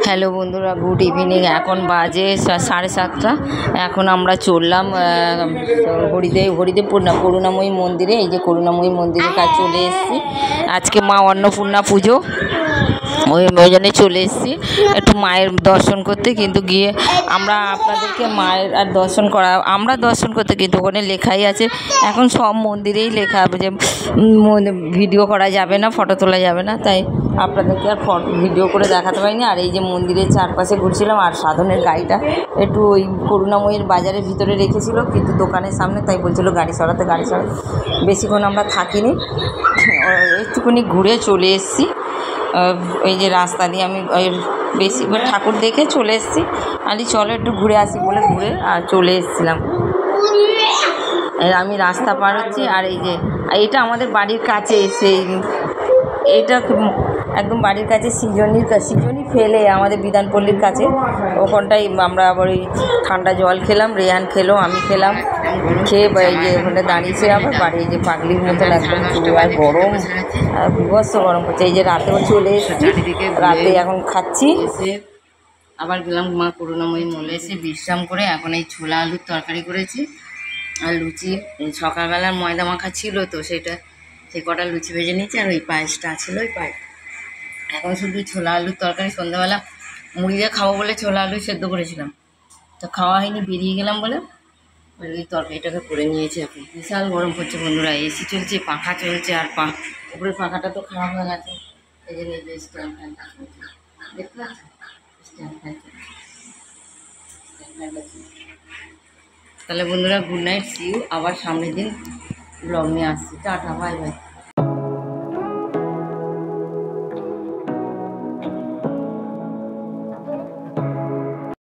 Hello বন্ধুরা, good evening. এখন বাজে 7:30। এখন আমরা চললাম হরিদেবপুর না করুণাময়ী মন্দিরে। এই যে করুণাময়ী মন্দিরের কাছে চলে এসেছি। আজকে মা অন্নপূর্ণা পুজো, ওই জন্যে চলে এসেছি একটু মায়ের দর্শন করতে। কিন্তু গিয়ে আমরা আপনাদেরকে মায়ের আর দর্শন করা, আমরা দর্শন করতে, কিন্তু ওখানে লেখাই আছে এখন সব মন্দিরেই লেখা যে ভিডিও করা যাবে না, ফটো তোলা যাবে না। তাই আপনাদেরকে আর ভিডিও করে দেখাতে পারিনি। আর এই যে মন্দিরের চারপাশে ঘুরছিলাম। আর সাধনের গাড়িটা একটু ওই করুণাময়ীর বাজারের ভিতরে রেখেছিল, কিন্তু দোকানের সামনে, তাই বলছিল গাড়ি সরাতে। বেশিক্ষণ আমরা থাকিনি, একটুখানি ঘুরে চলে এসেছি। এই যে রাস্তা দিয়ে আমি বেশি ঠাকুর দেখে চলে এসেছি। আমি চলো একটু ঘুরে আসি বলে ঘুরে আর চলে এসেছিলাম। আমি রাস্তা পার হচ্ছি। আর এই যে এটা আমাদের বাড়ির কাছে, সেই এটা একদম বাড়ির কাছে সৃজনী ফেলে আমাদের বিধানপল্লীর কাছে, ওখানটাই আমরা আবার ওই ঠান্ডা জল খেলাম, রেহান খেলো, আমি খেলাম। খেয়ে এই যে ওখানে দাঁড়িয়েছে আবার বাড়ি, এই যে পাগলির মতন একদম চুয়ায় গরম, বিভৎস গরম করছে। এই যে রাতেও চলে এসেছি, রাতে এখন খাচ্ছি। আবার গেলাম মা করুণাময়ী মলে, এসে বিশ্রাম করে এখন এই ছোলা আলুর তরকারি করেছি আর লুচি। সকালবেলার ময়দা মাখা ছিল তো সেই কটা লুচি ভেজে নিয়েছি। আর ওই পায়েসটা ছিল, ওই পায়েস। এখন শুধু ছোলা আলুর তরকারি। সন্ধ্যাবেলা মুড়ি দিয়ে খাবো বলে ছোলা আলু সেদ্ধ করেছিলাম, তো খাওয়া হয়নি, বেরিয়ে গেলাম বলে ওই তরকারিটাকে করে নিয়েছি। এখন বিশাল গরম করছে বন্ধুরা, এসি চলছে, পাখা চলছে। আর উপরের পাখাটা তো খারাপ হয়ে গেছে, এই জন্য এই যে স্ট্যান্ড ফ্যানটা দেখতে পাচ্ছি, স্ট্যান্ড ফ্যান। তাহলে বন্ধুরা, গুড নাইট, সি ইউ। আবার সামনের দিন ব্লগ নিয়ে আসছি। Tata, bye bye.